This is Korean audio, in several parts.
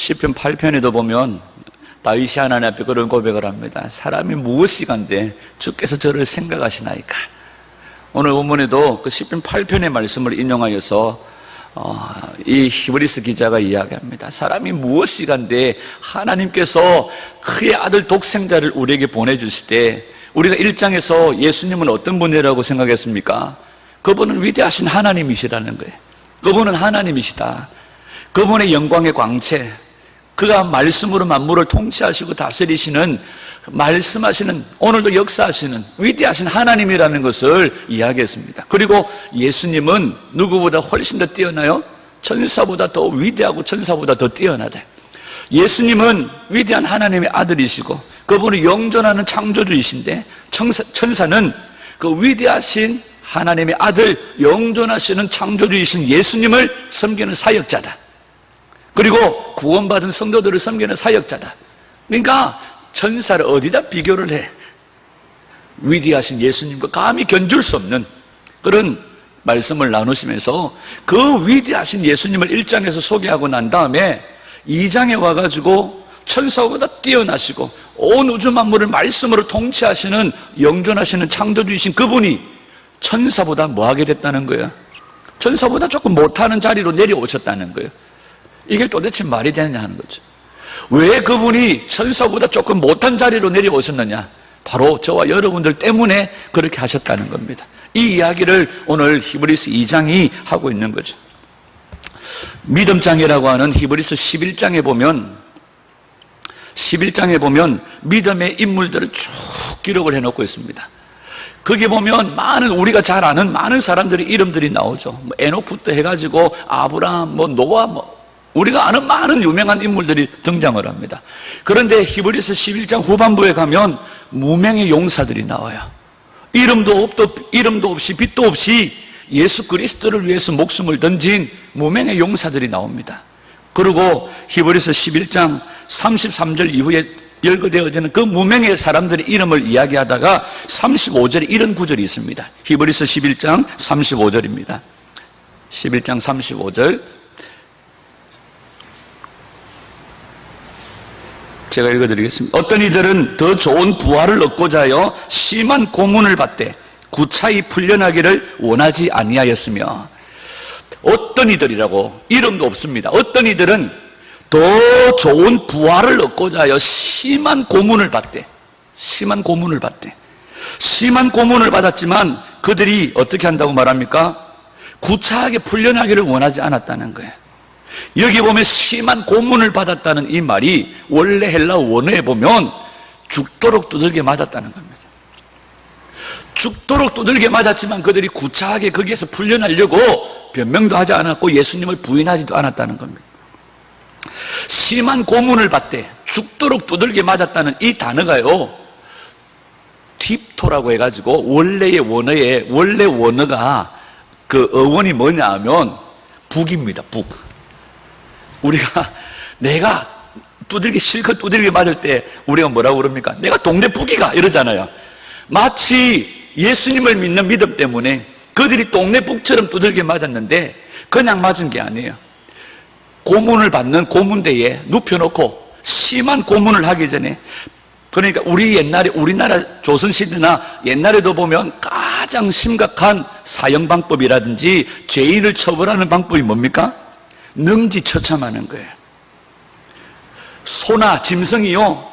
시편 8편에도 보면 다윗이 하나님 앞에 그런 고백을 합니다. 사람이 무엇이간데 주께서 저를 생각하시나이까. 오늘 본문에도 그 시편 8편의 말씀을 인용하여서 이 히브리스 기자가 이야기합니다. 사람이 무엇이간데 하나님께서 그의 아들 독생자를 우리에게 보내주실 때 우리가 1장에서 예수님은 어떤 분이라고 생각했습니까? 그분은 위대하신 하나님이시라는 거예요. 그분은 하나님이시다. 그분의 영광의 광채, 그가 말씀으로 만물을 통치하시고 다스리시는, 말씀하시는, 오늘도 역사하시는 위대하신 하나님이라는 것을 이야기했습니다. 그리고 예수님은 누구보다 훨씬 더 뛰어나요? 천사보다 더 위대하고 천사보다 더 뛰어나다. 예수님은 위대한 하나님의 아들이시고 그분은 영존하는 창조주이신데, 천사는 그 위대하신 하나님의 아들, 영존하시는 창조주이신 예수님을 섬기는 사역자다. 그리고 구원받은 성도들을 섬기는 사역자다. 그러니까 천사를 어디다 비교를 해? 위대하신 예수님과 감히 견줄 수 없는 그런 말씀을 나누시면서 그 위대하신 예수님을 1장에서 소개하고 난 다음에 2장에 와가지고 천사보다 뛰어나시고 온 우주 만물을 말씀으로 통치하시는 영존하시는 창조주이신 그분이 천사보다 뭐하게 됐다는 거예요? 천사보다 조금 못하는 자리로 내려오셨다는 거예요. 이게 도대체 말이 되느냐 하는 거죠. 왜 그분이 천사보다 조금 못한 자리로 내려오셨느냐? 바로 저와 여러분들 때문에 그렇게 하셨다는 겁니다. 이 이야기를 오늘 히브리서 2장이 하고 있는 거죠. 믿음장이라고 하는 히브리서 11장에 보면 믿음의 인물들을 쭉 기록을 해놓고 있습니다. 거기 보면 많은, 우리가 잘 아는 많은 사람들의 이름들이 나오죠. 에녹부터 해가지고 아브라함, 노아, 우리가 아는 많은 유명한 인물들이 등장을 합니다. 그런데 히브리서 11장 후반부에 가면 무명의 용사들이 나와요. 이름도 없이 빛도 없이 예수 그리스도를 위해서 목숨을 던진 무명의 용사들이 나옵니다. 그리고 히브리서 11장 33절 이후에 열거되어지는 그 무명의 사람들의 이름을 이야기하다가 35절에 이런 구절이 있습니다. 히브리서 11장 35절입니다. 11장 35절 제가 읽어드리겠습니다. 어떤 이들은 더 좋은 부활을 얻고자 하여 심한 고문을 받되 구차히 풀려나기를 원하지 아니하였으며, 어떤 이들이라고 이름도 없습니다. 어떤 이들은 더 좋은 부활을 얻고자 하여 심한 고문을 받되, 심한 고문을 받았지만 그들이 어떻게 한다고 말합니까? 구차하게 풀려나기를 원하지 않았다는 거예요. 여기 보면 심한 고문을 받았다는 이 말이 원래 헬라 원어에 보면 죽도록 두들겨 맞았다는 겁니다. 죽도록 두들겨 맞았지만 그들이 구차하게 거기에서 풀려나려고 변명도 하지 않았고 예수님을 부인하지도 않았다는 겁니다. 심한 고문을 받되 죽도록 두들겨 맞았다는 이 단어가요, 팁토라고 해가지고 원래 원어가 그 어원이 뭐냐 하면 북입니다. 북. 우리가 내가 실컷 두들겨 맞을 때 우리가 뭐라고 그럽니까? 내가 동네 북이가 이러잖아요. 마치 예수님을 믿는 믿음 때문에 그들이 동네 북처럼 두들겨 맞았는데 그냥 맞은 게 아니에요. 고문을 받는 고문대에 눕혀놓고 심한 고문을 하기 전에, 그러니까 우리나라 조선시대나 옛날에도 보면 가장 심각한 사형 방법이라든지 죄인을 처벌하는 방법이 뭡니까? 능지처참하는 거예요. 소나 짐승이요,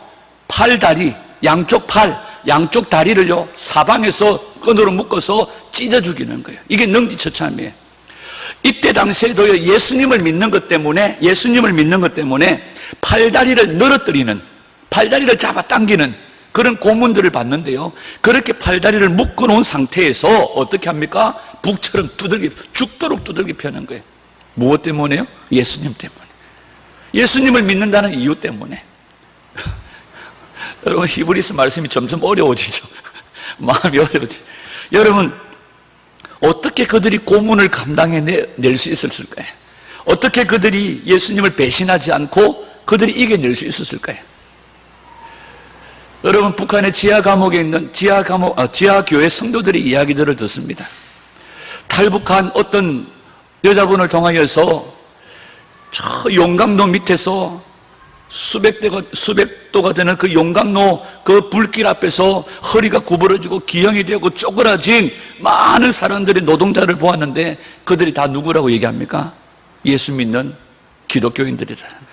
팔다리, 양쪽 다리를요 사방에서 끈으로 묶어서 찢어 죽이는 거예요. 이게 능지처참이에요. 이때 당시에도 예수님을 믿는 것 때문에 팔다리를 늘어뜨리는, 팔다리를 잡아당기는 그런 고문들을 받는데요, 그렇게 팔다리를 묶어놓은 상태에서 어떻게 합니까? 북처럼 죽도록 두들겨 펴는 거예요. 무엇 때문에요? 예수님 때문에. 예수님을 믿는다는 이유 때문에. 여러분, 히브리서 말씀이 점점 어려워지죠. 마음이 어려워지죠. 여러분, 어떻게 그들이 고문을 감당해낼 수 있었을까요? 어떻게 그들이 예수님을 배신하지 않고 그들이 이겨낼 수 있었을까요? 여러분, 북한의 지하 감옥에 있는 지하교회 성도들의 이야기들을 듣습니다. 탈북한 어떤 여자분을 통하여서 저 용강도 밑에서 수백도가 되는 그 용광로 그 불길 앞에서 허리가 구부러지고 기형이 되고 쪼그라진 많은 사람들이 노동자를 보았는데 그들이 다 누구라고 얘기합니까? 예수 믿는 기독교인들이라는 거예요.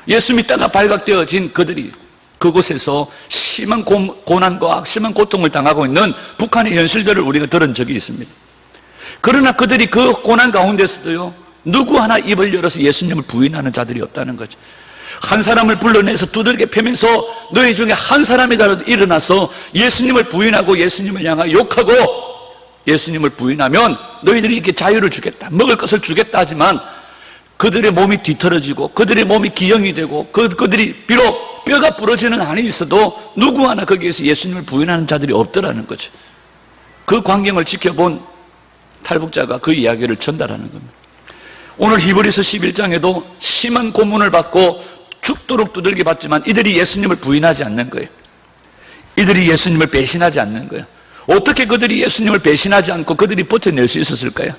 예수 믿다가 발각되어진 그들이 그곳에서 심한 고난과 심한 고통을 당하고 있는 북한의 현실들을 우리가 들은 적이 있습니다. 그러나 그들이 그 고난 가운데서도요, 누구 하나 입을 열어서 예수님을 부인하는 자들이 없다는 거죠. 한 사람을 불러내서 두들겨 패면서 너희 중에 한 사람이라도 일어나서 예수님을 부인하고 예수님을 향하여 욕하고 예수님을 부인하면 너희들이 이렇게 자유를 주겠다, 먹을 것을 주겠다 하지만 그들의 몸이 뒤틀어지고 그들의 몸이 기형이 되고 그들이 비록 뼈가 부러지는 한이 있어도 누구 하나 거기에서 예수님을 부인하는 자들이 없더라는 거죠. 그 광경을 지켜본 탈북자가 그 이야기를 전달하는 겁니다. 오늘 히브리서 11장에도 심한 고문을 받고 죽도록 두들겨 봤지만 이들이 예수님을 부인하지 않는 거예요. 이들이 예수님을 배신하지 않는 거예요. 어떻게 그들이 예수님을 배신하지 않고 그들이 버텨낼 수 있었을까요?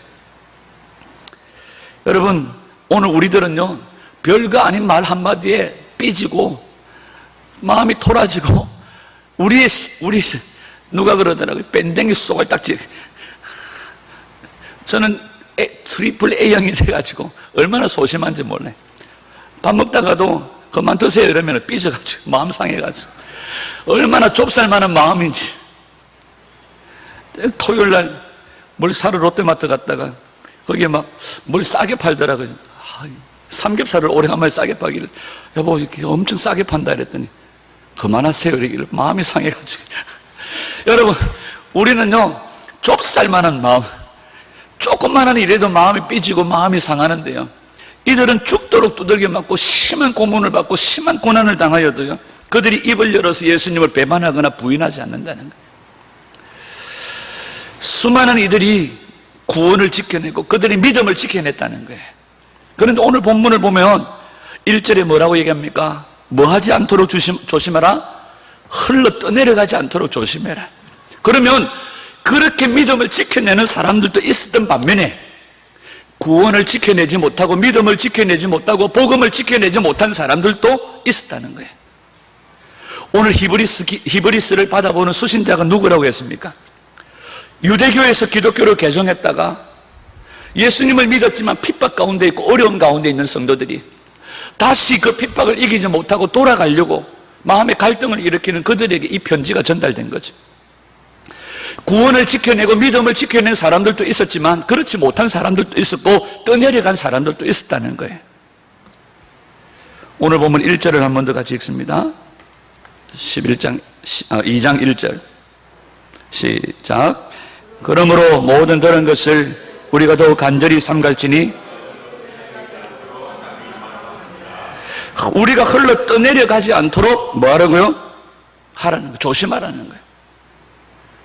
여러분, 오늘 우리들은요, 별거 아닌 말 한마디에 삐지고 마음이 토라지고 우리 누가 그러더라고요. 밴댕이 속을 딱 저는 트리플 A형이 돼가지고 얼마나 소심한지 몰라요. 밥 먹다가도 그만 드세요 이러면 삐져가지고 마음 상해가지고 얼마나 좁쌀만한 마음인지. 토요일날 뭘 사러 롯데마트 갔다가 거기에 막 뭘 싸게 팔더라고요. 삼겹살을 오래간만에 싸게 파기를 여보 이렇게 엄청 싸게 판다 이랬더니 그만하세요 이러기를 마음이 상해가지고 여러분, 우리는요 좁쌀만한 마음, 조금만한 일에도 마음이 삐지고 마음이 상하는데요, 이들은 죽도록 두들겨 맞고 심한 고문을 받고 심한 고난을 당하여도요 그들이 입을 열어서 예수님을 배반하거나 부인하지 않는다는 거예요. 수많은 이들이 구원을 지켜내고 그들이 믿음을 지켜냈다는 거예요. 그런데 오늘 본문을 보면 1절에 뭐라고 얘기합니까? 뭐 하지 않도록 조심하라? 흘러 떠내려가지 않도록 조심해라. 그러면 그렇게 믿음을 지켜내는 사람들도 있었던 반면에 구원을 지켜내지 못하고 믿음을 지켜내지 못하고 복음을 지켜내지 못한 사람들도 있었다는 거예요. 오늘 히브리스를 받아보는 수신자가 누구라고 했습니까? 유대교에서 기독교를 개종했다가 예수님을 믿었지만 핍박 가운데 있고 어려움 가운데 있는 성도들이 다시 그 핍박을 이기지 못하고 돌아가려고 마음의 갈등을 일으키는 그들에게 이 편지가 전달된 거죠. 구원을 지켜내고 믿음을 지켜낸 사람들도 있었지만 그렇지 못한 사람들도 있었고 떠내려간 사람들도 있었다는 거예요. 오늘 보면 1절을 한 번 더 같이 읽습니다. 2장 1절 시작. 그러므로 모든 들은 것을 우리가 더욱 간절히 삼갈지니 우리가 흘러 떠내려가지 않도록 뭐 하라고요? 하라는 거예요. 조심하라는 거예요.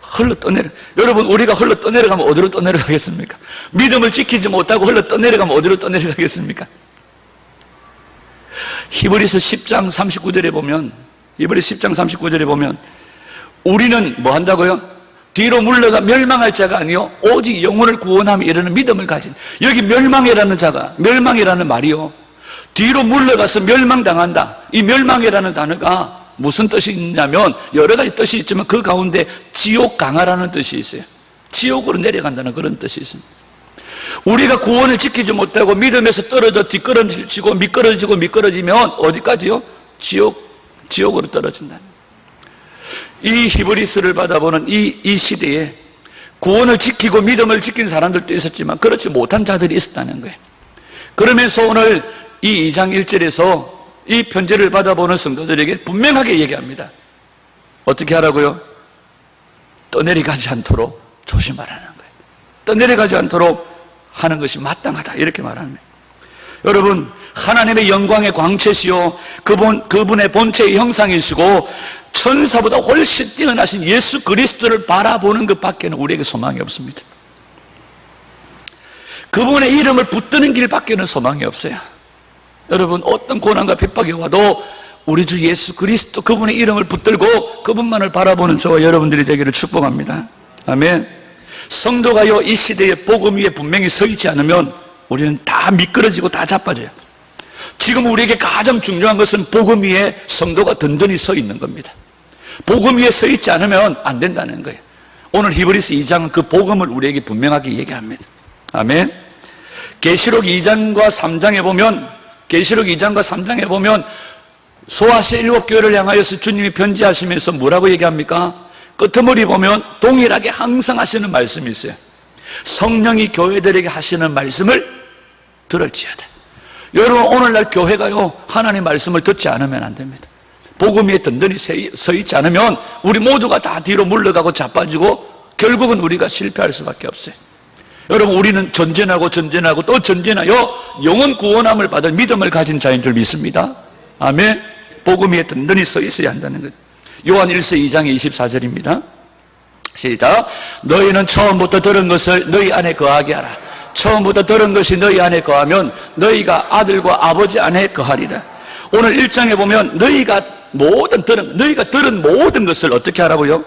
흘러 떠내려. 여러분, 우리가 흘러 떠내려가면 어디로 떠내려가겠습니까? 믿음을 지키지 못하고 흘러 떠내려가면 어디로 떠내려가겠습니까? 히브리서 10장 39절에 보면 우리는 뭐 한다고요? 뒤로 물러가 멸망할 자가 아니요 오직 영혼을 구원함에 이르는 믿음을 가진. 여기 멸망이라는 말이요, 뒤로 물러가서 멸망당한다. 이 멸망이라는 단어가 무슨 뜻이 있냐면 여러 가지 뜻이 있지만 그 가운데 지옥 강하라는 뜻이 있어요. 지옥으로 내려간다는 그런 뜻이 있습니다. 우리가 구원을 지키지 못하고 믿음에서 떨어져 뒷걸음질치고 미끄러지면 어디까지요? 지옥으로 떨어진다. 이 히브리스를 받아보는 이 시대에 구원을 지키고 믿음을 지킨 사람들도 있었지만 그렇지 못한 자들이 있었다는 거예요. 그러면서 오늘 이 2장 1절에서 이 편지를 받아보는 성도들에게 분명하게 얘기합니다. 어떻게 하라고요? 떠내려가지 않도록 조심하라는 거예요. 떠내려가지 않도록 하는 것이 마땅하다 이렇게 말합니다. 여러분, 하나님의 영광의 광채시요 그분의 본체의 형상이시고 천사보다 훨씬 뛰어나신 예수 그리스도를 바라보는 것밖에는 우리에게 소망이 없습니다. 그분의 이름을 붙드는 길밖에는 소망이 없어요. 여러분, 어떤 고난과 핍박이 와도 우리 주 예수 그리스도 그분의 이름을 붙들고 그분만을 바라보는 저와 여러분들이 되기를 축복합니다. 아멘. 성도가요, 이 시대에 복음 위에 분명히 서 있지 않으면 우리는 다 미끄러지고 다 자빠져요. 지금 우리에게 가장 중요한 것은 복음 위에 성도가 든든히 서 있는 겁니다. 복음 위에 서 있지 않으면 안 된다는 거예요. 오늘 히브리서 2장은 그 복음을 우리에게 분명하게 얘기합니다. 아멘. 계시록 2장과 3장에 보면 소아시아 7교회를 향하여서 주님이 편지하시면서 뭐라고 얘기합니까? 끄트머리 보면 동일하게 항상 하시는 말씀이 있어요. 성령이 교회들에게 하시는 말씀을 들을지어다. 여러분, 오늘날 교회가요, 하나님 말씀을 듣지 않으면 안 됩니다. 복음 위에 든든히 서 있지 않으면 우리 모두가 다 뒤로 물러가고 자빠지고 결국은 우리가 실패할 수밖에 없어요. 여러분, 우리는 전진하고 또 전진하여 영원 구원함을 받을 믿음을 가진 자인 줄 믿습니다. 아멘. 복음 위에 든든히 서 있어야 한다는 것. 요한 1서 2장 24절입니다. 시작. 너희는 처음부터 들은 것을 너희 안에 거하게 하라. 처음부터 들은 것이 너희 안에 거하면 너희가 아들과 아버지 안에 거하리라. 오늘 1장에 보면 너희가 들은 모든 것을 어떻게 하라고요?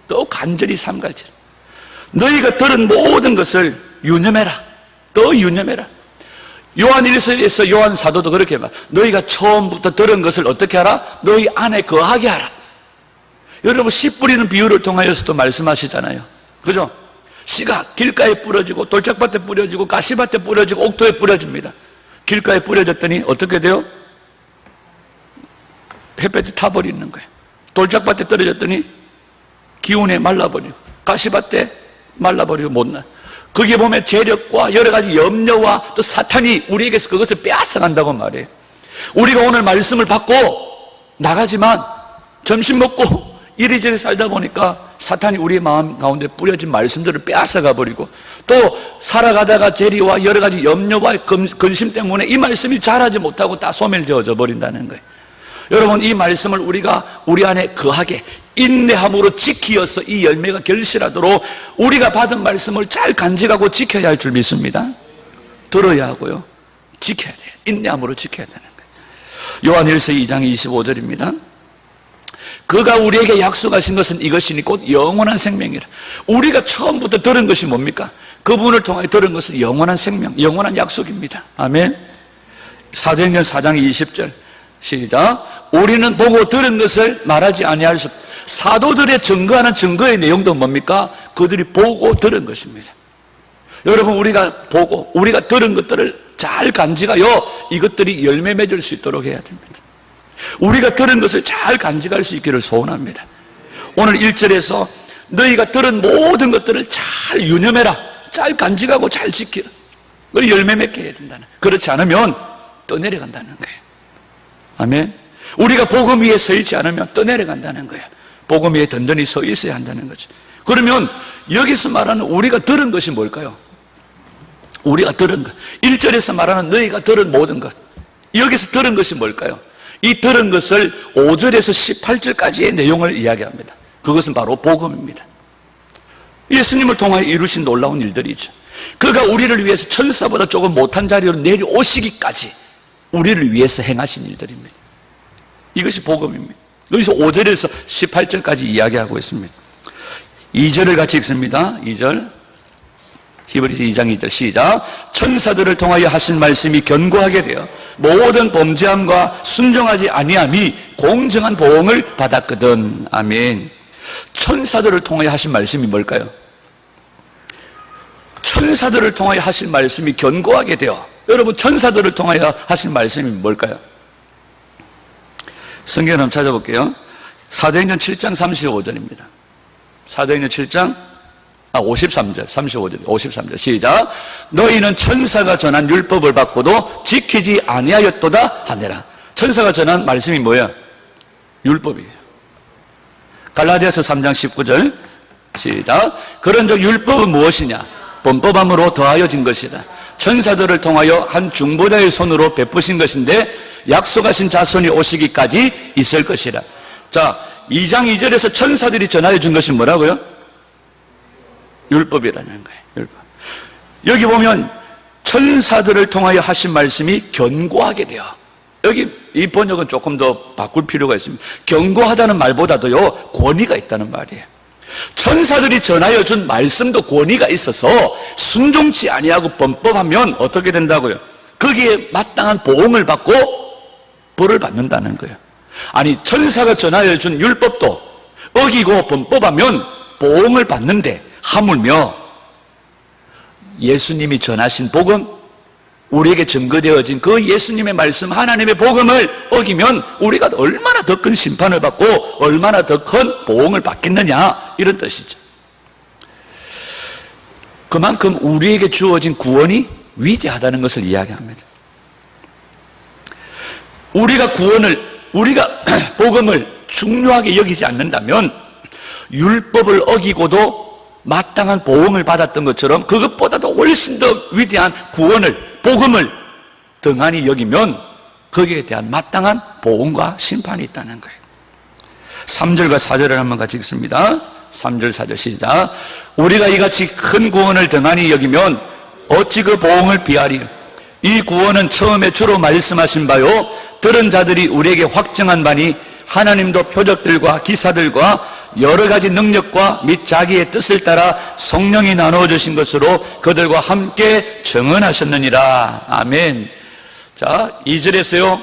또 간절히 삼갈지라. 너희가 들은 모든 것을 유념해라. 또 유념해라. 요한 1서에서 요한 사도도 그렇게 말. 너희가 처음부터 들은 것을 어떻게 하라? 너희 안에 거하게 하라. 여러분, 씨 뿌리는 비유를 통하여서도 말씀하시잖아요. 그죠? 씨가 길가에 뿌려지고 돌짝밭에 뿌려지고 가시밭에 뿌려지고 옥토에 뿌려집니다. 길가에 뿌려졌더니 어떻게 돼요? 햇볕이 타버리는 거예요. 돌짝밭에 떨어졌더니 기운에 말라버리고 가시밭에 말라버리고 못나. 거기에 보면 재력과 여러 가지 염려와 또 사탄이 우리에게서 그것을 빼앗아간다고 말해요. 우리가 오늘 말씀을 받고 나가지만 점심 먹고 이리저리 살다 보니까 사탄이 우리의 마음 가운데 뿌려진 말씀들을 빼앗아가 버리고 또 살아가다가 재리와 여러 가지 염려와 근심 때문에 이 말씀이 자라지 못하고 다 소멸되어져 버린다는 거예요. 여러분, 이 말씀을 우리가 우리 안에 거하게 인내함으로 지키어서 이 열매가 결실하도록 우리가 받은 말씀을 잘 간직하고 지켜야 할 줄 믿습니다. 들어야 하고요, 지켜야 돼요. 인내함으로 지켜야 되는 거예요. 요한 1서 2장 25절입니다. 그가 우리에게 약속하신 것은 이것이니 곧 영원한 생명이라. 우리가 처음부터 들은 것이 뭡니까? 그분을 통해 들은 것은 영원한 생명, 영원한 약속입니다. 아멘. 사도행전 4장 20절 시작. 우리는 보고 들은 것을 말하지 아니할 수. 사도들의 증거하는 증거의 내용도 뭡니까? 그들이 보고 들은 것입니다. 여러분, 우리가 보고 우리가 들은 것들을 잘 간직하여 이것들이 열매 맺을 수 있도록 해야 됩니다. 우리가 들은 것을 잘 간직할 수 있기를 소원합니다. 오늘 1절에서 너희가 들은 모든 것들을 잘 유념해라. 잘 간직하고 잘 지키라. 그걸 열매 맺게 해야 된다는. 그렇지 않으면 떠내려간다는 거예요. 아멘. 우리가 복음 위에 서 있지 않으면 떠내려간다는 거예요. 복음 위에 든든히 서 있어야 한다는 거죠. 그러면 여기서 말하는 우리가 들은 것이 뭘까요? 우리가 들은 것. 1절에서 말하는 너희가 들은 모든 것. 여기서 들은 것이 뭘까요? 이 들은 것을 5절에서 18절까지의 내용을 이야기합니다. 그것은 바로 복음입니다. 예수님을 통하여 이루신 놀라운 일들이죠. 그가 우리를 위해서 천사보다 조금 못한 자리로 내려오시기까지 우리를 위해서 행하신 일들입니다. 이것이 복음입니다. 여기서 5절에서 18절까지 이야기하고 있습니다. 2절을 같이 읽습니다. 2절. 히브리서 2장 2절 시작. 천사들을 통하여 하신 말씀이 견고하게 되어 모든 범죄함과 순종하지 아니함이 공정한 보응을 받았거든. 아멘. 천사들을 통하여 하신 말씀이 뭘까요? 천사들을 통하여 하신 말씀이 견고하게 되어. 여러분, 천사들을 통하여 하신 말씀이 뭘까요? 성경을 한번 찾아볼게요. 사도행전 7장 35절입니다. 사도행전 7장 53절, 35절, 53절 시작. 너희는 천사가 전한 율법을 받고도 지키지 아니하였도다 하니라. 천사가 전한 말씀이 뭐예요? 율법이에요. 갈라디아서 3장 19절 시작. 그런즉 율법은 무엇이냐? 범법함으로 더하여진 것이다. 천사들을 통하여 한 중보자의 손으로 베푸신 것인데 약속하신 자손이 오시기까지 있을 것이라. 자, 2장 2절에서 천사들이 전하여 준 것이 뭐라고요? 율법이라는 거예요. 율법. 여기 보면 천사들을 통하여 하신 말씀이 견고하게 되어. 여기 이 번역은 조금 더 바꿀 필요가 있습니다. 견고하다는 말보다도요, 권위가 있다는 말이에요. 천사들이 전하여 준 말씀도 권위가 있어서 순종치 아니하고 범법하면 어떻게 된다고요? 거기에 마땅한 보응을 받고 벌을 받는다는 거예요. 아니, 천사가 전하여 준 율법도 어기고 범법하면 보응을 받는데 하물며 예수님이 전하신 복음, 우리에게 증거되어진 그 예수님의 말씀, 하나님의 복음을 어기면 우리가 얼마나 더 큰 심판을 받고 얼마나 더 큰 보응을 받겠느냐, 이런 뜻이죠. 그만큼 우리에게 주어진 구원이 위대하다는 것을 이야기합니다. 우리가 복음을 중요하게 여기지 않는다면 율법을 어기고도 마땅한 보응을 받았던 것처럼 그것보다도 훨씬 더 위대한 구원을, 복음을 등한히 여기면 거기에 대한 마땅한 보응과 심판이 있다는 거예요. 3절과 4절을 한번 같이 읽습니다. 3절 4절 시작. 우리가 이같이 큰 구원을 등한히 여기면 어찌 그 보응을 비하리. 이 구원은 처음에 주로 말씀하신 바요 들은 자들이 우리에게 확증한 바니 하나님도 표적들과 기사들과 여러 가지 능력과 및 자기의 뜻을 따라 성령이 나누어 주신 것으로 그들과 함께 증언하셨느니라. 아멘. 자, 2절에서요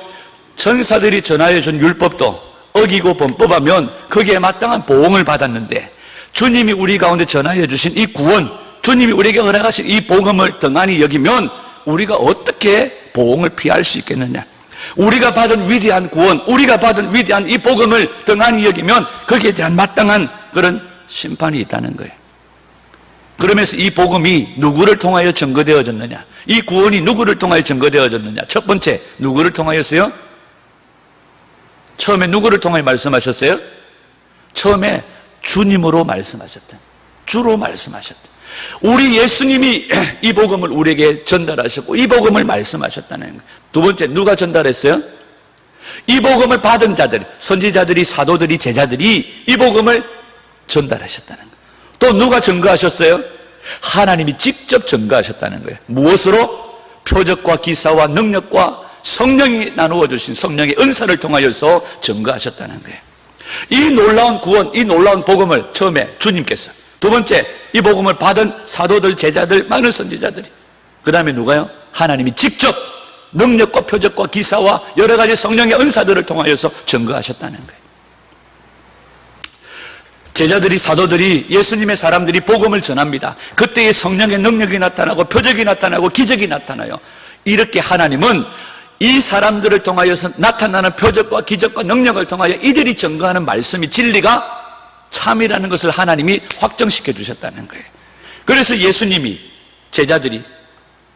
천사들이 전하여 준 율법도 어기고 범법하면 거기에 마땅한 보응을 받았는데 주님이 우리 가운데 전하여 주신 이 구원, 주님이 우리에게 허락하신 이 복음을 등한히 여기면 우리가 어떻게 보응을 피할 수 있겠느냐. 우리가 받은 위대한 구원, 우리가 받은 위대한 이 복음을 등한히 여기면 거기에 대한 마땅한 그런 심판이 있다는 거예요. 그러면서 이 복음이 누구를 통하여 증거되어졌느냐, 이 구원이 누구를 통하여 증거되어졌느냐. 첫 번째, 누구를 통하였어요? 처음에 누구를 통하여 말씀하셨어요? 처음에 주님으로 말씀하셨다. 주로 말씀하셨다. 우리 예수님이 이 복음을 우리에게 전달하셨고 이 복음을 말씀하셨다는 거예요. 두 번째, 누가 전달했어요? 이 복음을 받은 자들, 선지자들이, 사도들이, 제자들이 이 복음을 전달하셨다는 거예요. 또 누가 증거하셨어요? 하나님이 직접 증거하셨다는 거예요. 무엇으로? 표적과 기사와 능력과 성령이 나누어 주신 성령의 은사를 통하여서 증거하셨다는 거예요. 이 놀라운 구원, 이 놀라운 복음을 처음에 주님께서, 두 번째, 이 복음을 받은 사도들, 제자들, 많은 선지자들이, 그 다음에 누가요? 하나님이 직접 능력과 표적과 기사와 여러 가지 성령의 은사들을 통하여서 증거하셨다는 거예요. 제자들이, 사도들이, 예수님의 사람들이 복음을 전합니다. 그때의 성령의 능력이 나타나고 표적이 나타나고 기적이 나타나요. 이렇게 하나님은 이 사람들을 통하여서 나타나는 표적과 기적과 능력을 통하여 이들이 증거하는 말씀이 진리가 참이라는 것을 하나님이 확정시켜 주셨다는 거예요. 그래서 예수님이, 제자들이,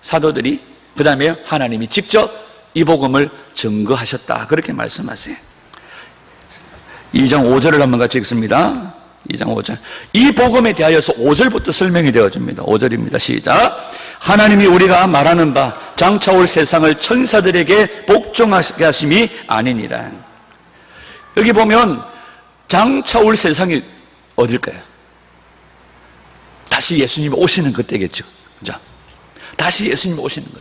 사도들이, 그 다음에 하나님이 직접 이 복음을 증거하셨다, 그렇게 말씀하세요. 2장 5절을 한번 같이 읽습니다. 2장 5절. 이 복음에 대하여서 5절부터 설명이 되어집니다. 5절입니다. 시작. 하나님이 우리가 말하는 바 장차 올 세상을 천사들에게 복종하게 하심이 아니니라. 여기 보면 장차 올 세상이 어딜까요? 다시 예수님이 오시는 그때겠죠. 그죠? 다시 예수님이 오시는 것.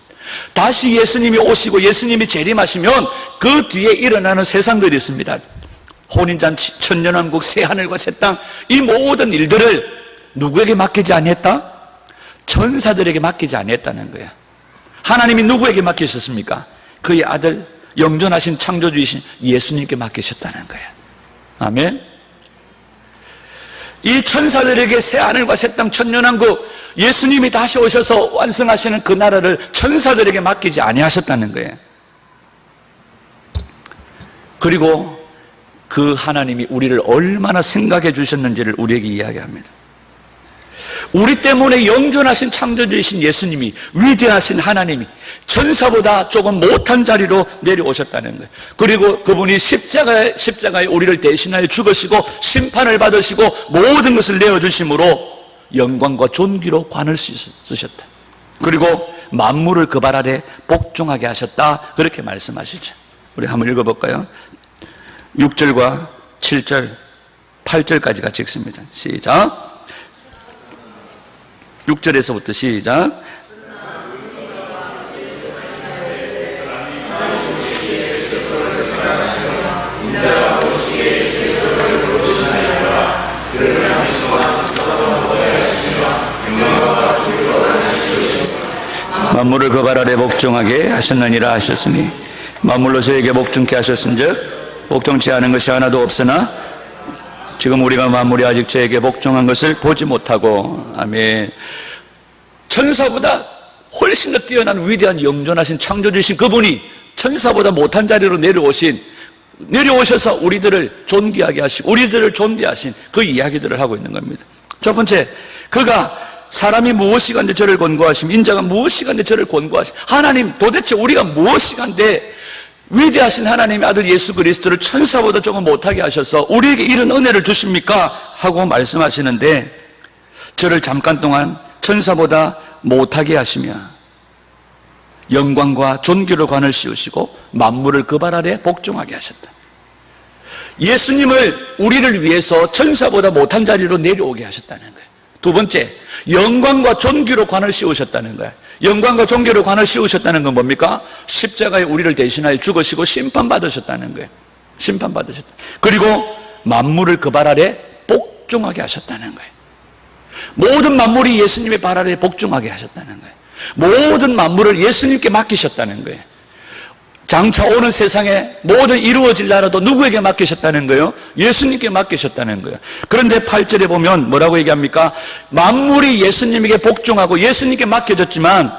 다시 예수님이 오시고 예수님이 재림하시면 그 뒤에 일어나는 세상들이 있습니다. 혼인잔치, 천년왕국, 새하늘과 새 땅, 이 모든 일들을 누구에게 맡기지 아니했다? 천사들에게 맡기지 아니했다는 거예요. 하나님이 누구에게 맡기셨습니까? 그의 아들, 영존하신 창조주이신 예수님께 맡기셨다는 거예요. 아멘. 이 천사들에게 새하늘과 새 땅, 천년왕국, 예수님이 다시 오셔서 완성하시는 그 나라를 천사들에게 맡기지 아니하셨다는 거예요. 그리고 그 하나님이 우리를 얼마나 생각해 주셨는지를 우리에게 이야기합니다. 우리 때문에 영존하신 창조주이신 예수님이, 위대하신 하나님이 천사보다 조금 못한 자리로 내려오셨다는 거예요. 그리고 그분이 십자가에 우리를 대신하여 죽으시고 심판을 받으시고 모든 것을 내어주심으로 영광과 존귀로 관을 쓰셨다. 그리고 만물을 그 발 아래 복종하게 하셨다, 그렇게 말씀하시죠. 우리 한번 읽어볼까요? 6절과 7절, 8절까지 같이 읽습니다. 시작. 6절에서부터 시작. 만물을 그 발 아래 복종하게 하셨느니라 하셨으니 만물로 저에게 복종케 하셨은즉 복종치 않은 것이 하나도 없으나 지금 우리가 만물이 아직 저에게 복종한 것을 보지 못하고. 아멘. 천사보다 훨씬 더 뛰어난 위대한 영존하신 창조주신 그분이 천사보다 못한 자리로 내려오셔서 우리들을 존귀하게 하시고 우리들을 존귀하신 그 이야기들을 하고 있는 겁니다. 첫 번째, 그가 사람이 무엇이간데 저를 권고하시며 인자가 무엇이간데 저를 권고하시며, 하나님 도대체 우리가 무엇이간데 위대하신 하나님의 아들 예수 그리스도를 천사보다 조금 못하게 하셔서 우리에게 이런 은혜를 주십니까? 하고 말씀하시는데, 저를 잠깐 동안 천사보다 못하게 하시며 영광과 존귀로 관을 씌우시고 만물을 그 발 아래 복종하게 하셨다. 예수님을 우리를 위해서 천사보다 못한 자리로 내려오게 하셨다는 거예요. 두 번째, 영광과 존귀로 관을 씌우셨다는 거예요. 영광과 존귀로 관을 씌우셨다는 건 뭡니까? 십자가에 우리를 대신하여 죽으시고 심판받으셨다는 거예요. 심판받으셨다. 그리고 만물을 그 발 아래 복종하게 하셨다는 거예요. 모든 만물이 예수님의 발 아래 복종하게 하셨다는 거예요. 모든 만물을 예수님께 맡기셨다는 거예요. 장차 오는 세상에 모든 이루어질 나라도 누구에게 맡기셨다는 거예요? 예수님께 맡기셨다는 거예요. 그런데 8절에 보면 뭐라고 얘기합니까? 만물이 예수님에게 복종하고 예수님께 맡겨졌지만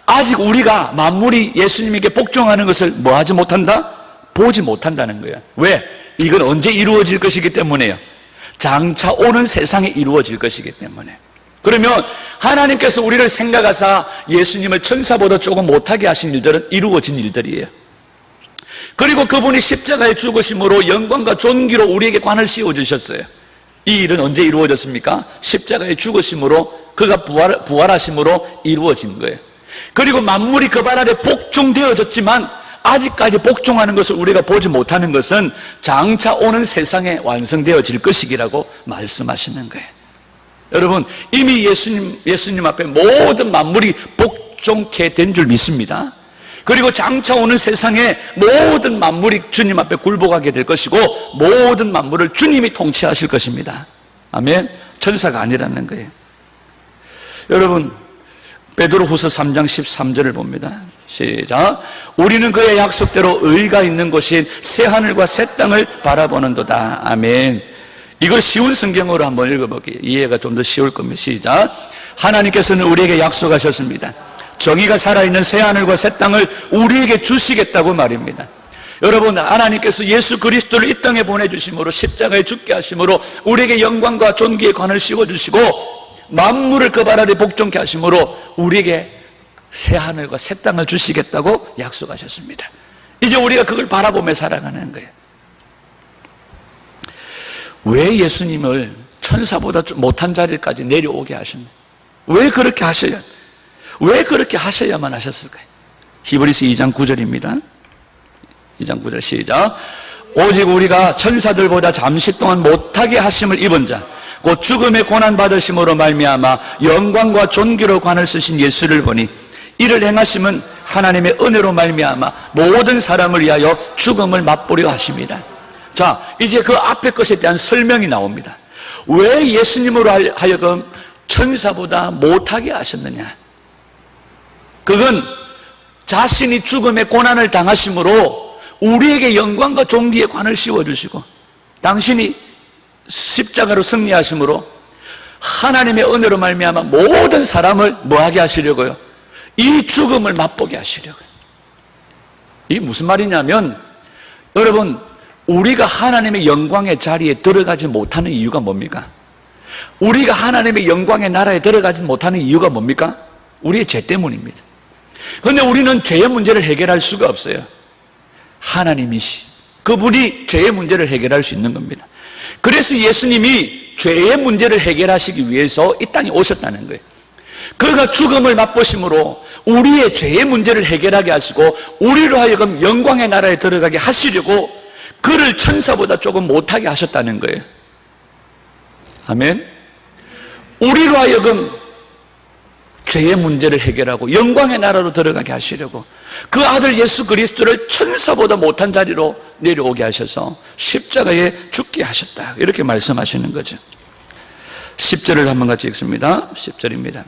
아직 우리가 만물이 예수님에게 복종하는 것을 뭐 하지 못한다? 보지 못한다는 거예요. 왜? 이건 언제 이루어질 것이기 때문에요. 장차 오는 세상에 이루어질 것이기 때문에. 그러면 하나님께서 우리를 생각하사 예수님을 천사보다 조금 못하게 하신 일들은 이루어진 일들이에요. 그리고 그분이 십자가에 죽으심으로 영광과 존귀로 우리에게 관을 씌워주셨어요. 이 일은 언제 이루어졌습니까? 십자가에 죽으심으로 그가 부활하심으로 이루어진 거예요. 그리고 만물이 그 발 아래 복종되어졌지만 아직까지 복종하는 것을 우리가 보지 못하는 것은 장차 오는 세상에 완성되어질 것이라고 말씀하시는 거예요. 여러분, 이미 예수님 앞에 모든 만물이 복종케 된 줄 믿습니다. 그리고 장차 오는 세상에 모든 만물이 주님 앞에 굴복하게 될 것이고 모든 만물을 주님이 통치하실 것입니다. 아멘. 천사가 아니라는 거예요. 여러분, 베드로후서 3장 13절을 봅니다. 시작. 우리는 그의 약속대로 의가 있는 곳인 새하늘과 새 땅을 바라보는도다. 아멘. 이걸 쉬운 성경으로 한번 읽어볼게요. 이해가 좀 더 쉬울 겁니다. 시작. 하나님께서는 우리에게 약속하셨습니다. 정의가 살아있는 새하늘과 새 땅을 우리에게 주시겠다고 말입니다. 여러분, 하나님께서 예수 그리스도를 이 땅에 보내주심으로 십자가에 죽게 하심으로 우리에게 영광과 존귀의 관을 씌워주시고 만물을 그 발 아래 복종케 하심으로 우리에게 새하늘과 새 땅을 주시겠다고 약속하셨습니다. 이제 우리가 그걸 바라보며 살아가는 거예요. 왜 예수님을 천사보다 못한 자리까지 내려오게 하셨나요? 왜 그렇게 하셔야? 왜 그렇게 하셔야만 하셨을까요? 히브리서 2장 9절입니다. 2장 9절 시작. 오직 우리가 천사들보다 잠시 동안 못하게 하심을 입은 자, 곧 죽음의 고난 받으심으로 말미암아 영광과 존귀로 관을 쓰신 예수를 보니 이를 행하심은 하나님의 은혜로 말미암아 모든 사람을 위하여 죽음을 맛보려 하십니다. 자, 이제 그 앞에 것에 대한 설명이 나옵니다. 왜 예수님으로 하여금 천사보다 못하게 하셨느냐? 그건 자신이 죽음의 고난을 당하심으로 우리에게 영광과 존귀의 관을 씌워주시고 당신이 십자가로 승리하심으로 하나님의 은혜로 말미암아 모든 사람을 뭐하게 하시려고요? 이 죽음을 맛보게 하시려고요. 이게 무슨 말이냐면, 여러분, 우리가 하나님의 영광의 자리에 들어가지 못하는 이유가 뭡니까? 우리가 하나님의 영광의 나라에 들어가지 못하는 이유가 뭡니까? 우리의 죄 때문입니다. 그런데 우리는 죄의 문제를 해결할 수가 없어요. 하나님이시, 그분이 죄의 문제를 해결할 수 있는 겁니다. 그래서 예수님이 죄의 문제를 해결하시기 위해서 이 땅에 오셨다는 거예요. 그가 죽음을 맛보심으로 우리의 죄의 문제를 해결하게 하시고 우리로 하여금 영광의 나라에 들어가게 하시려고 그를 천사보다 조금 못하게 하셨다는 거예요. 아멘. 우리로 하여금 죄의 문제를 해결하고 영광의 나라로 들어가게 하시려고 그 아들 예수 그리스도를 천사보다 못한 자리로 내려오게 하셔서 십자가에 죽게 하셨다, 이렇게 말씀하시는 거죠. 10절을 한번 같이 읽습니다. 10절입니다.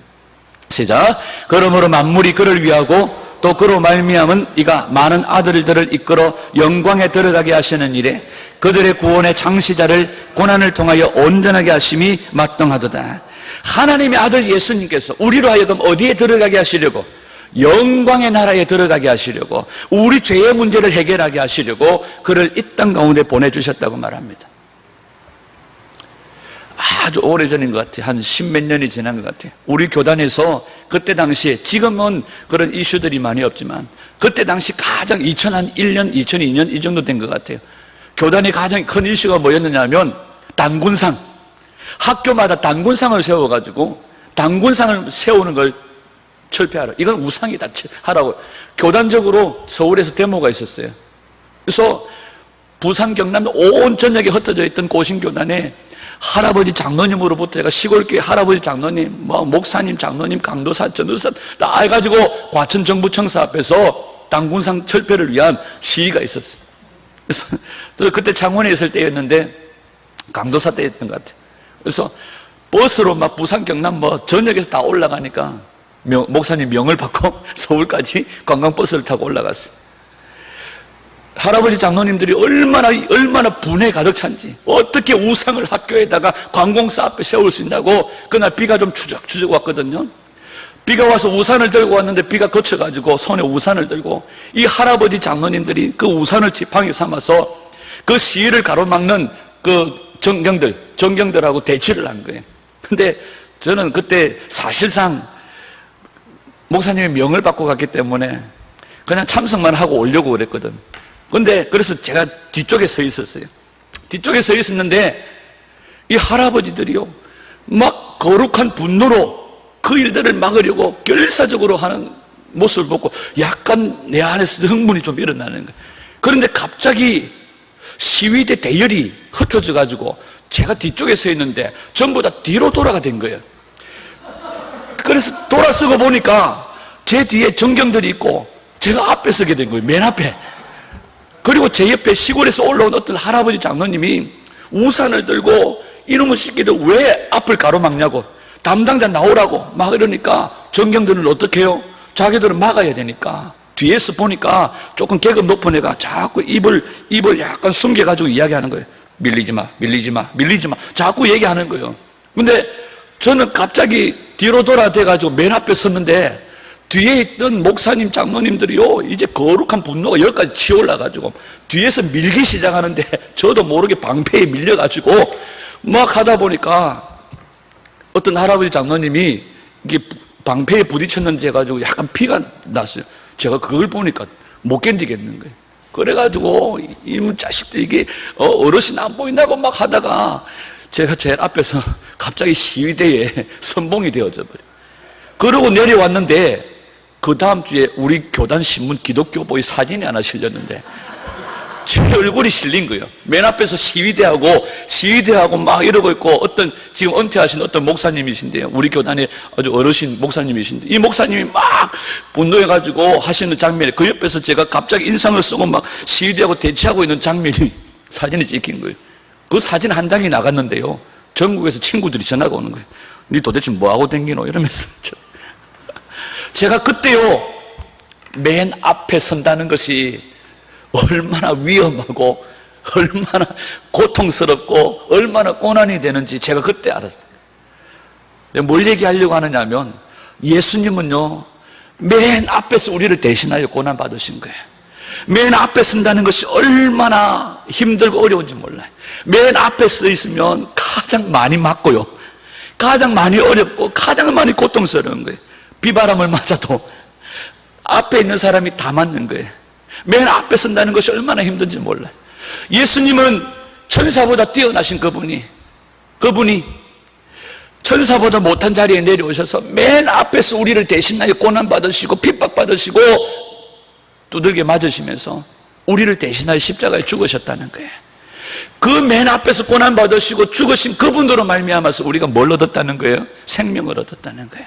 시작. 그러므로 만물이 그를 위하고 또 그로 말미암은 이가 많은 아들들을 이끌어 영광에 들어가게 하시는 일에 그들의 구원의 창시자를 고난을 통하여 온전하게 하심이 마땅하도다. 하나님의 아들 예수님께서 우리로 하여금 어디에 들어가게 하시려고? 영광의 나라에 들어가게 하시려고, 우리 죄의 문제를 해결하게 하시려고 그를 이 땅 가운데 보내주셨다고 말합니다. 아주 오래전인 것 같아요. 한 십몇 년이 지난 것 같아요. 우리 교단에서 그때 당시에, 지금은 그런 이슈들이 많이 없지만 그때 당시 가장 2001년, 2002년 이 정도 된 것 같아요. 교단의 가장 큰 이슈가 뭐였느냐 하면 단군상, 학교마다 단군상을 세워가지고 단군상을 세우는 걸 철폐하라. 이건 우상이다 하라고 교단적으로 서울에서 데모가 있었어요. 그래서 부산, 경남 온 전역에 흩어져 있던 고신교단에 할아버지 장로님으로부터 제가 시골교회 할아버지 장로님, 목사님, 장로님, 강도사, 전도사 다 해가지고 과천 정부청사 앞에서 단군상 철폐를 위한 시위가 있었어요. 그래서 그때 창원에 있을 때였는데 강도사 때였던 것 같아요. 그래서 버스로 막 부산, 경남 전역에서 다 올라가니까 목사님 명을 받고 서울까지 관광버스를 타고 올라갔어요. 할아버지 장로님들이 얼마나 분에 가득 찬지, 어떻게 우상을 학교에다가 관공서 앞에 세울 수 있냐고. 그날 비가 좀 추적추적 왔거든요. 비가 와서 우산을 들고 왔는데 비가 그쳐가지고 손에 우산을 들고 이 할아버지 장로님들이 그 우산을 지팡이 삼아서 그 시위를 가로막는 그 정경들하고 대치를 한 거예요. 근데 저는 그때 사실상 목사님의 명을 받고 갔기 때문에 그냥 참석만 하고 오려고 그랬거든. 근데 그래서 제가 뒤쪽에 서 있었어요. 뒤쪽에 서 있었는데 이 할아버지들이요 막 거룩한 분노로 그 일들을 막으려고 결사적으로 하는 모습을 보고 약간 내 안에서 흥분이 좀 일어나는 거예요. 그런데 갑자기 시위대 대열이 흩어져 가지고 제가 뒤쪽에 서 있는데 전부 다 뒤로 돌아가 된 거예요. 그래서 돌아서고 보니까 제 뒤에 정경들이 있고 제가 앞에 서게 된 거예요. 맨 앞에. 그리고 제 옆에 시골에서 올라온 어떤 할아버지 장로님이 우산을 들고 이놈의 새끼들 왜 앞을 가로막냐고, 담당자 나오라고 막 이러니까 정경들은 어떻게 해요? 자기들은 막아야 되니까 뒤에서 보니까 조금 계급 높은 애가 자꾸 입을 약간 숨겨가지고 이야기하는 거예요. 밀리지 마, 밀리지 마, 밀리지 마. 자꾸 얘기하는 거예요. 근데 저는 갑자기 뒤로 돌아대가지고 맨 앞에 섰는데 뒤에 있던 목사님, 장로님들이요 이제 거룩한 분노가 여기까지 치올라가지고 뒤에서 밀기 시작하는데 저도 모르게 방패에 밀려가지고 막 하다 보니까 어떤 할아버지 장로님이 이게 방패에 부딪혔는지 해가지고 약간 피가 났어요. 제가 그걸 보니까 못 견디겠는 거예요. 그래가지고 이놈 자식들 이게 어르신 안 보인다고 막 하다가 제가 제일 앞에서 갑자기 시위대에 선봉이 되어져 버려요. 그러고 내려왔는데 그 다음 주에 우리 교단 신문 기독교보의 사진이 하나 실렸는데 제 얼굴이 실린 거예요. 맨 앞에서 시위대하고 막 이러고 있고, 어떤 지금 은퇴하신 어떤 목사님이신데요, 우리 교단의 아주 어르신 목사님이신데 이 목사님이 막 분노해가지고 하시는 장면에 그 옆에서 제가 갑자기 인상을 쓰고 막 시위대하고 대치하고 있는 장면이 사진이 찍힌 거예요. 그 사진 한 장이 나갔는데요 전국에서 친구들이 전화가 오는 거예요. 니 도대체 뭐하고 댕기노? 이러면서 제가 그때요 맨 앞에 선다는 것이 얼마나 위험하고 얼마나 고통스럽고 얼마나 고난이 되는지 제가 그때 알았어요. 뭘 얘기하려고 하느냐 하면 예수님은요 맨 앞에서 우리를 대신하여 고난 받으신 거예요. 맨 앞에 선다는 것이 얼마나 힘들고 어려운지 몰라요. 맨 앞에 서 있으면 가장 많이 맞고요, 가장 많이 어렵고 가장 많이 고통스러운 거예요. 비바람을 맞아도 앞에 있는 사람이 다 맞는 거예요. 맨 앞에 선다는 것이 얼마나 힘든지 몰라요. 예수님은 천사보다 뛰어나신 그분이 천사보다 못한 자리에 내려오셔서 맨 앞에서 우리를 대신하여 고난받으시고 핍박받으시고 두들겨 맞으시면서 우리를 대신하여 십자가에 죽으셨다는 거예요. 그 맨 앞에서 고난받으시고 죽으신 그분으로 말미암아서 우리가 뭘 얻었다는 거예요? 생명을 얻었다는 거예요.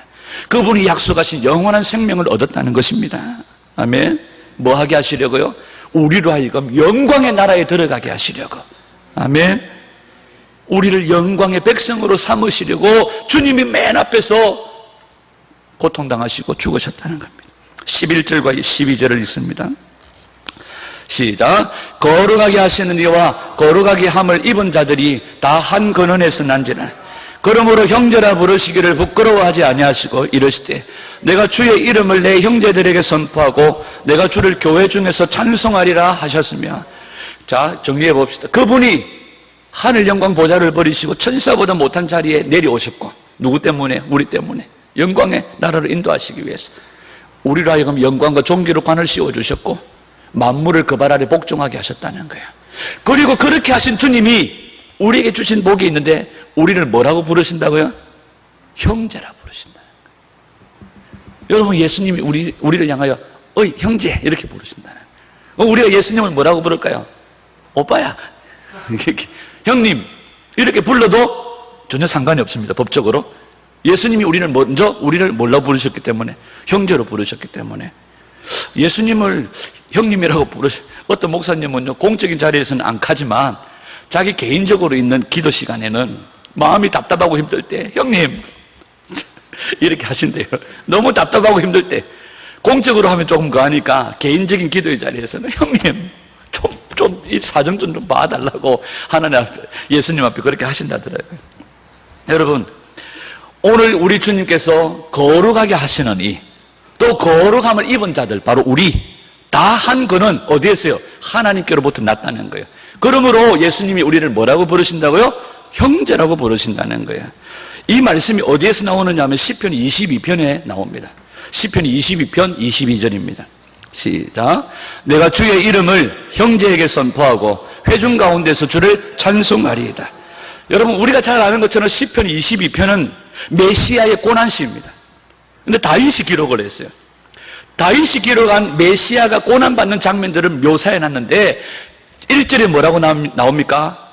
그분이 약속하신 영원한 생명을 얻었다는 것입니다. 아멘. 뭐 하게 하시려고요? 우리로 하여금 영광의 나라에 들어가게 하시려고. 아멘. 우리를 영광의 백성으로 삼으시려고 주님이 맨 앞에서 고통당하시고 죽으셨다는 겁니다. 11절과 12절을 읽습니다. 시작. 거룩하게 하시는 이와 거룩하게 함을 입은 자들이 다 한 근원에서 난지라. 그러므로 형제라 부르시기를 부끄러워하지 아니하시고 이르시되 내가 주의 이름을 내 형제들에게 선포하고 내가 주를 교회 중에서 찬송하리라 하셨으며. 자, 정리해 봅시다. 그분이 하늘 영광 보좌를 버리시고 천사보다 못한 자리에 내려오셨고, 누구 때문에? 우리 때문에. 영광의 나라를 인도하시기 위해서 우리로 하여금 영광과 존귀로 관을 씌워주셨고 만물을 그 발 아래 복종하게 하셨다는 거예요. 그리고 그렇게 하신 주님이 우리에게 주신 복이 있는데 우리를 뭐라고 부르신다고요? 형제라 부르신다. 여러분, 예수님이 우리를 향하여 어이 형제 이렇게 부르신다는 거예요. 우리가 예수님을 뭐라고 부를까요? 오빠야, 형님 이렇게 불러도 전혀 상관이 없습니다. 법적으로 예수님이 우리를 뭘로 부르셨기 때문에, 형제로 부르셨기 때문에. 예수님을 형님이라고 어떤 목사님은요, 공적인 자리에서는 안 가지만 자기 개인적으로 있는 기도 시간에는 마음이 답답하고 힘들 때 형님 이렇게 하신대요. 너무 답답하고 힘들 때. 공적으로 하면 조금 거하니까 개인적인 기도의 자리에서는 형님 이 사정 좀 봐달라고 하나님 앞에, 예수님 앞에 그렇게 하신다더라고요. 여러분, 오늘 우리 주님께서 거룩하게 하시느니 또 거룩함을 입은 자들, 바로 우리 다 한 거는 어디에서요? 하나님께로부터 났다는 거예요. 그러므로 예수님이 우리를 뭐라고 부르신다고요? 형제라고 부르신다는 거예요. 이 말씀이 어디에서 나오느냐 하면 시편 22편에 나옵니다. 시편 22편 22절입니다. 시작. 내가 주의 이름을 형제에게 선포하고 회중 가운데서 주를 찬송하리이다. 여러분, 우리가 잘 아는 것처럼 시편 22편은 메시아의 고난시입니다. 근데 다윗이 기록을 했어요. 다윗이 기록한 메시아가 고난받는 장면들을 묘사해 놨는데 1절에 뭐라고 나옵니까?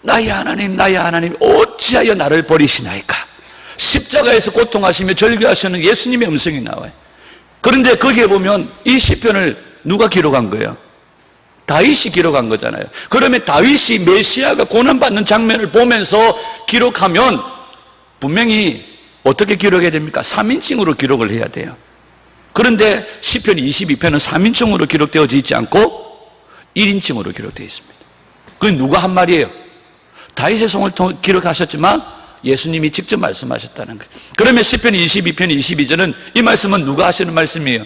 나의 하나님, 나의 하나님, 어찌하여 나를 버리시나이까? 십자가에서 고통하시며 절규하시는 예수님의 음성이 나와요. 그런데 거기에 보면 이 시편을 누가 기록한 거예요? 다윗이 기록한 거잖아요. 그러면 다윗이 메시아가 고난받는 장면을 보면서 기록하면 분명히 어떻게 기록해야 됩니까? 3인칭으로 기록을 해야 돼요. 그런데 시편 22편은 3인칭으로 기록되어져 있지 않고 1인칭으로 기록되어 있습니다. 그건 누가 한 말이에요? 다윗의 손을 통해 기록하셨지만 예수님이 직접 말씀하셨다는 거예요. 그러면 시편 22편 22절은 이 말씀은 누가 하시는 말씀이에요?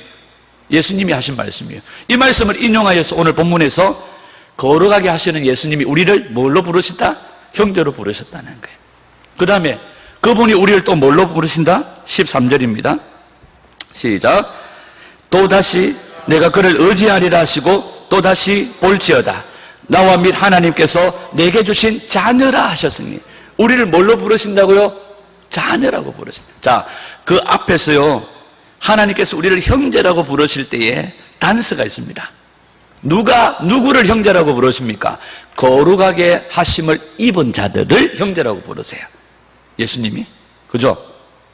예수님이 하신 말씀이에요. 이 말씀을 인용하여서 오늘 본문에서 거룩하게 하시는 예수님이 우리를 뭘로 부르신다? 형제로 부르셨다는 거예요. 그 다음에 그분이 우리를 또 뭘로 부르신다? 13절입니다. 시작. 또다시 내가 그를 의지하리라 하시고 또다시 볼지어다. 나와 및 하나님께서 내게 주신 자녀라 하셨으니. 우리를 뭘로 부르신다고요? 자녀라고 부르신다. 자, 그 앞에서요, 하나님께서 우리를 형제라고 부르실 때에 단서가 있습니다. 누가 누구를 형제라고 부르십니까? 거룩하게 하심을 입은 자들을 형제라고 부르세요. 예수님이. 그죠?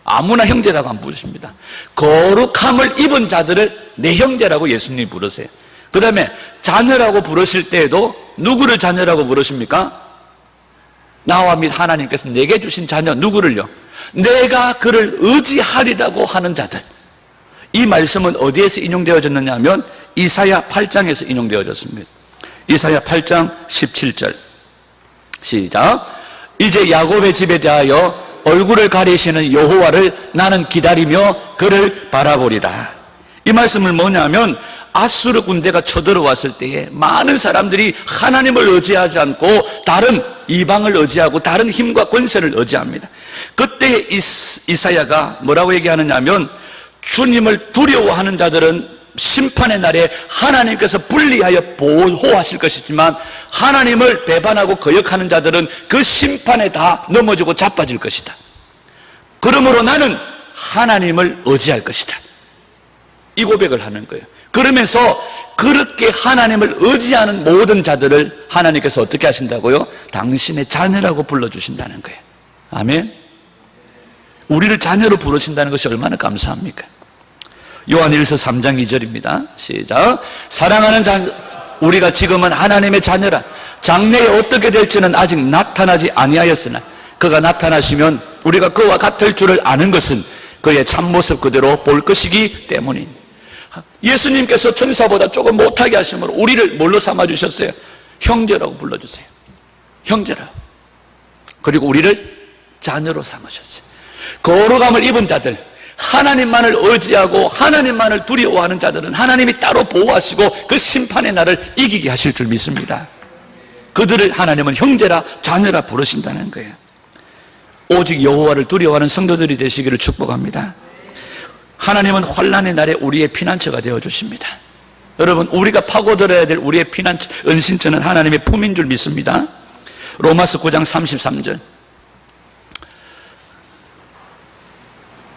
아무나 형제라고 안 부르십니다. 거룩함을 입은 자들을 내 형제라고 예수님이 부르세요. 그 다음에 자녀라고 부르실 때에도 누구를 자녀라고 부르십니까? 나와 및 하나님께서 내게 주신 자녀, 누구를요? 내가 그를 의지하리라고 하는 자들. 이 말씀은 어디에서 인용되어졌느냐 하면 이사야 8장에서 인용되어졌습니다. 이사야 8장 17절. 시작. 이제 야곱의 집에 대하여 얼굴을 가리시는 여호와를 나는 기다리며 그를 바라보리라. 이 말씀을 뭐냐면 아수르 군대가 쳐들어왔을 때에 많은 사람들이 하나님을 의지하지 않고 다른 이방을 의지하고 다른 힘과 권세를 의지합니다. 그때 이사야가 뭐라고 얘기하느냐 하면 주님을 두려워하는 자들은 심판의 날에 하나님께서 분리하여 보호하실 것이지만 하나님을 배반하고 거역하는 자들은 그 심판에 다 넘어지고 자빠질 것이다. 그러므로 나는 하나님을 의지할 것이다. 이 고백을 하는 거예요. 그러면서 그렇게 하나님을 의지하는 모든 자들을 하나님께서 어떻게 하신다고요? 당신의 자녀라고 불러주신다는 거예요. 아멘. 우리를 자녀로 부르신다는 것이 얼마나 감사합니까? 요한일서 3장 2절입니다. 시작. 사랑하는 우리가 지금은 하나님의 자녀라. 장래에 어떻게 될지는 아직 나타나지 아니하였으나 그가 나타나시면 우리가 그와 같을 줄을 아는 것은 그의 참모습 그대로 볼 것이기 때문입니다. 예수님께서 천사보다 조금 못하게 하심으로 우리를 뭘로 삼아주셨어요? 형제라고 불러주세요. 형제라고. 그리고 우리를 자녀로 삼으셨어요. 거룩함을 입은 자들, 하나님만을 의지하고 하나님만을 두려워하는 자들은 하나님이 따로 보호하시고 그 심판의 날을 이기게 하실 줄 믿습니다. 그들을 하나님은 형제라 자녀라 부르신다는 거예요. 오직 여호와를 두려워하는 성도들이 되시기를 축복합니다. 하나님은 환난의 날에 우리의 피난처가 되어주십니다. 여러분, 우리가 파고들어야 될 우리의 피난처, 은신처는 하나님의 품인 줄 믿습니다. 로마서 9장 33절.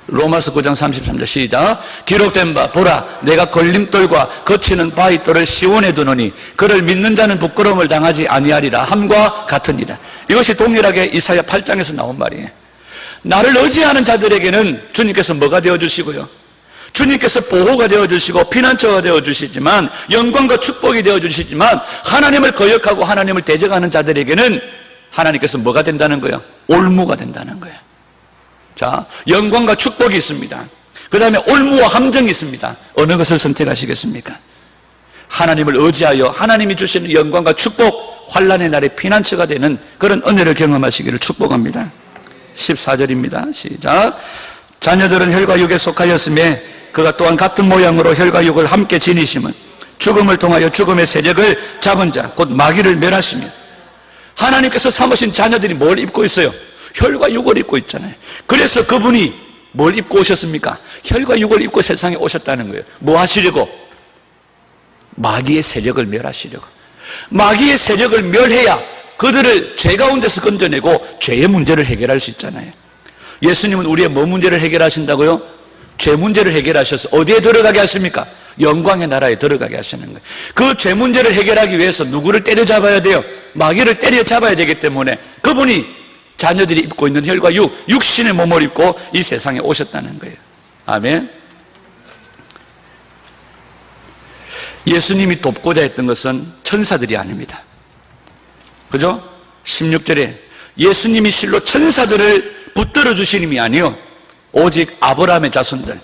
로마서 9장 33절 시작. 기록된 바 보라 내가 걸림돌과 거치는 바위돌을 시온에 두노니 그를 믿는 자는 부끄러움을 당하지 아니하리라 함과 같으니라. 이것이 동일하게 이사야 8장에서 나온 말이에요. 나를 의지하는 자들에게는 주님께서 뭐가 되어주시고요? 주님께서 보호가 되어주시고 피난처가 되어주시지만 영광과 축복이 되어주시지만 하나님을 거역하고 하나님을 대적하는 자들에게는 하나님께서 뭐가 된다는 거예요? 올무가 된다는 거예요. 자, 영광과 축복이 있습니다. 그 다음에 올무와 함정이 있습니다. 어느 것을 선택하시겠습니까? 하나님을 의지하여 하나님이 주시는 영광과 축복, 환난의 날에 피난처가 되는 그런 은혜를 경험하시기를 축복합니다. 14절입니다. 시작. 자녀들은 혈과 육에 속하였으며 그가 또한 같은 모양으로 혈과 육을 함께 지니심은 죽음을 통하여 죽음의 세력을 잡은 자 곧 마귀를 멸하시며. 하나님께서 삼으신 자녀들이 뭘 입고 있어요? 혈과 육을 입고 있잖아요. 그래서 그분이 뭘 입고 오셨습니까? 혈과 육을 입고 세상에 오셨다는 거예요. 뭐 하시려고? 마귀의 세력을 멸하시려고. 마귀의 세력을 멸해야 그들을 죄 가운데서 건져내고 죄의 문제를 해결할 수 있잖아요. 예수님은 우리의 뭐 문제를 해결하신다고요? 죄 문제를 해결하셔서 어디에 들어가게 하십니까? 영광의 나라에 들어가게 하시는 거예요. 그 죄 문제를 해결하기 위해서 누구를 때려잡아야 돼요? 마귀를 때려잡아야 되기 때문에 그분이 자녀들이 입고 있는 혈과 육신의 몸을 입고 이 세상에 오셨다는 거예요. 아멘. 예수님이 돕고자 했던 것은 천사들이 아닙니다. 그죠? 16절에 예수님이 실로 천사들을 붙들어 주신 힘이 아니요 오직 아브라함의 자손들,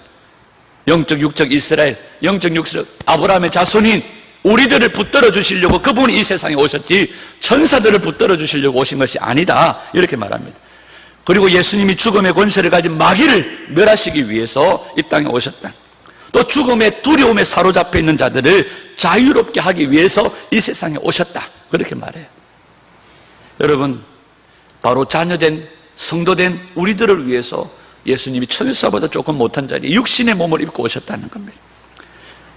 영적 육적 이스라엘, 영적 육적 아브라함의 자손인 우리들을 붙들어 주시려고 그분이 이 세상에 오셨지 천사들을 붙들어 주시려고 오신 것이 아니다, 이렇게 말합니다. 그리고 예수님이 죽음의 권세를 가진 마귀를 멸하시기 위해서 이 땅에 오셨다. 또 죽음의 두려움에 사로잡혀 있는 자들을 자유롭게 하기 위해서 이 세상에 오셨다, 그렇게 말해요. 여러분, 바로 자녀된 성도된 우리들을 위해서 예수님이 천사보다 조금 못한 자리에 육신의 몸을 입고 오셨다는 겁니다.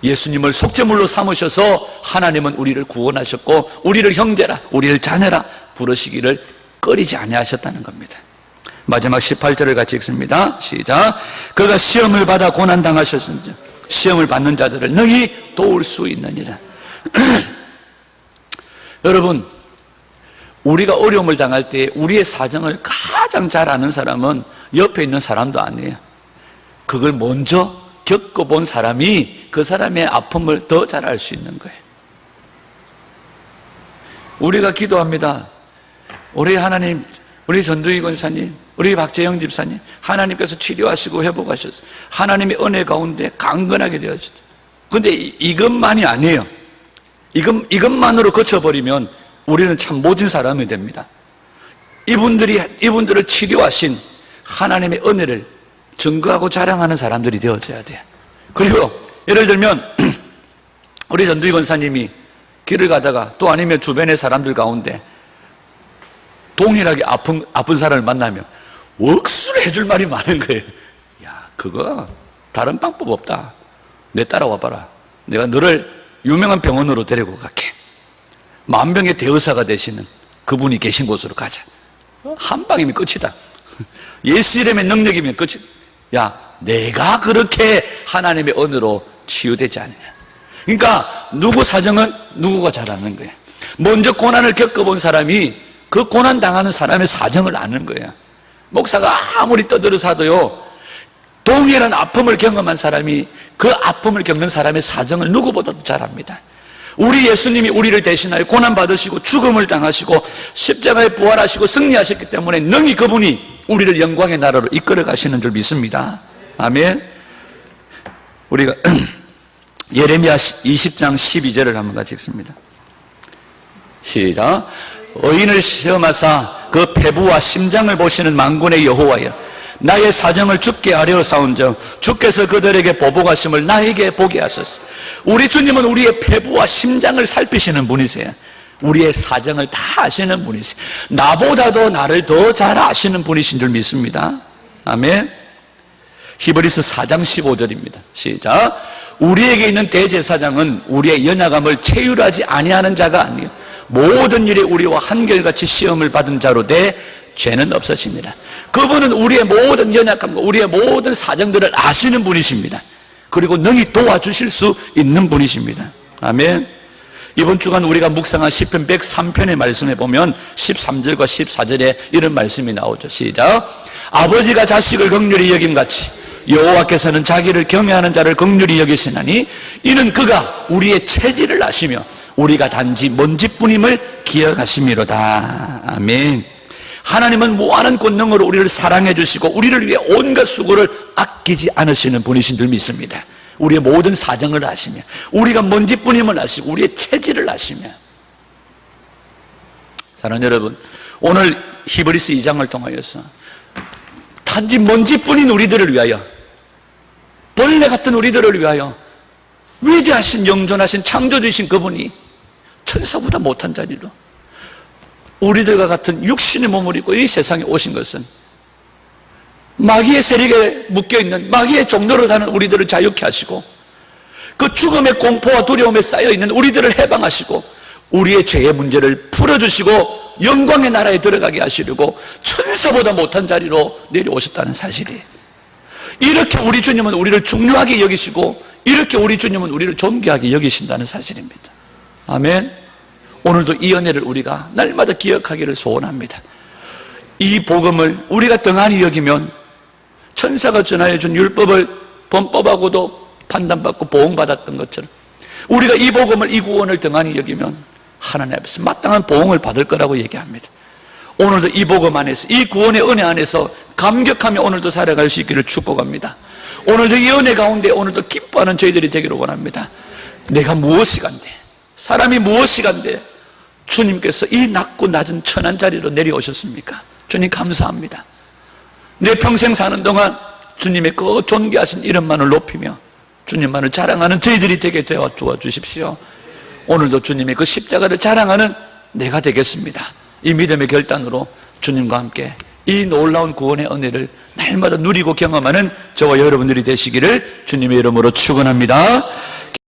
예수님을 속죄물로 삼으셔서 하나님은 우리를 구원하셨고 우리를 형제라, 우리를 자녀라 부르시기를 꺼리지 아니하셨다는 겁니다. 마지막 18절을 같이 읽습니다. 시작. 그가 시험을 받아 고난당하셨은지 시험을 받는 자들을 능히 도울 수 있느니라. 여러분, 우리가 어려움을 당할 때 우리의 사정을 가장 잘 아는 사람은 옆에 있는 사람도 아니에요. 그걸 먼저 겪어본 사람이 그 사람의 아픔을 더 잘 알 수 있는 거예요. 우리가 기도합니다. 우리 하나님, 우리 전두희 권사님, 우리 박재영 집사님, 하나님께서 치료하시고 회복하셨어요. 하나님의 은혜 가운데 강건하게 되어졌어요. 그런데 이것만이 아니에요. 이것만으로 거쳐버리면 우리는 참 모진 사람이 됩니다. 이분들을 치료하신 하나님의 은혜를 증거하고 자랑하는 사람들이 되어져야 돼요. 그리고 예를 들면 우리 전두희 권사님이 길을 가다가 또 아니면 주변의 사람들 가운데 동일하게 아픈 사람을 만나면 억수로 해줄 말이 많은 거예요. 야, 그거 다른 방법 없다. 내 따라와 봐라. 내가 너를 유명한 병원으로 데리고 갈게. 만병의 대의사가 되시는 그분이 계신 곳으로 가자. 한 방이면 끝이다. 예수 이름의 능력이면 끝이다. 야, 내가 그렇게 하나님의 은혜로 치유되지 않느냐. 그러니까 누구 사정은 누구가 잘 아는 거예요. 먼저 고난을 겪어본 사람이 그 고난 당하는 사람의 사정을 아는 거예요. 목사가 아무리 떠들어서도요, 동일한 아픔을 경험한 사람이 그 아픔을 겪는 사람의 사정을 누구보다도 잘 압니다. 우리 예수님이 우리를 대신하여 고난받으시고 죽음을 당하시고 십자가에 부활하시고 승리하셨기 때문에 능히 그분이 우리를 영광의 나라로 이끌어 가시는 줄 믿습니다. 아멘. 우리가 예레미야 20장 12절을 한번 같이 읽습니다. 시작. 의인을 시험하사 그 배부와 심장을 보시는 만군의 여호와여, 나의 사정을 주께 아뢰어사온즉 주께서 그들에게 보복하심을 나에게 보게 하소서. 우리 주님은 우리의 배부와 심장을 살피시는 분이세요. 우리의 사정을 다 아시는 분이세요. 나보다도 나를 더 잘 아시는 분이신 줄 믿습니다. 아멘. 히브리서 4장 15절입니다. 시작. 우리에게 있는 대제사장은 우리의 연약함을 체휼하지 아니하는 자가 아니요 모든 일에 우리와 한결같이 시험을 받은 자로 돼 죄는 없으시니라. 그분은 우리의 모든 연약함과 우리의 모든 사정들을 아시는 분이십니다. 그리고 능히 도와주실 수 있는 분이십니다. 아멘. 이번 주간 우리가 묵상한 시편 103편의 말씀에 보면 13절과 14절에 이런 말씀이 나오죠. 시작. 아버지가 자식을 긍휼히 여김같이 여호와께서는 자기를 경외하는 자를 긍휼히 여기시나니 이는 그가 우리의 체질을 아시며 우리가 단지 먼지뿐임을 기억하심이로다. 아멘. 하나님은 무한한 권능으로 우리를 사랑해 주시고 우리를 위해 온갖 수고를 아끼지 않으시는 분이신 줄 믿습니다. 우리의 모든 사정을 아시며 우리가 먼지뿐임을 아시고 우리의 체질을 아시며. 사랑하는 여러분, 오늘 히브리서 2장을 통하여서 단지 먼지뿐인 우리들을 위하여, 벌레 같은 우리들을 위하여 위대하신 영존하신 창조주이신 그분이 천사보다 못한 자리로 우리들과 같은 육신의 몸을 입고 이 세상에 오신 것은 마귀의 세력에 묶여있는 마귀의 종로를 가는 우리들을 자유케 하시고 그 죽음의 공포와 두려움에 쌓여있는 우리들을 해방하시고 우리의 죄의 문제를 풀어주시고 영광의 나라에 들어가게 하시려고 천사보다 못한 자리로 내려오셨다는 사실이에요. 이렇게 우리 주님은 우리를 중요하게 여기시고 이렇게 우리 주님은 우리를 존귀하게 여기신다는 사실입니다. 아멘. 오늘도 이 은혜를 우리가 날마다 기억하기를 소원합니다. 이 복음을 우리가 등한히 여기면 천사가 전하여 준 율법을 범법하고도 판단받고 보응받았던 것처럼 우리가 이 복음을, 이 구원을 등한히 여기면 하나님 앞에서 마땅한 보응을 받을 거라고 얘기합니다. 오늘도 이 복음 안에서, 이 구원의 은혜 안에서 감격하며 오늘도 살아갈 수 있기를 축복합니다. 오늘도 이 은혜 가운데 오늘도 기뻐하는 저희들이 되기를 원합니다. 내가 무엇이 간대, 사람이 무엇이 간대 주님께서 이 낮고 낮은 천한 자리로 내려오셨습니까? 주님 감사합니다. 내 평생 사는 동안 주님의 그 존귀하신 이름만을 높이며 주님만을 자랑하는 저희들이 되게 되어 도와주십시오. 오늘도 주님의 그 십자가를 자랑하는 내가 되겠습니다. 이 믿음의 결단으로 주님과 함께 이 놀라운 구원의 은혜를 날마다 누리고 경험하는 저와 여러분들이 되시기를 주님의 이름으로 축원합니다.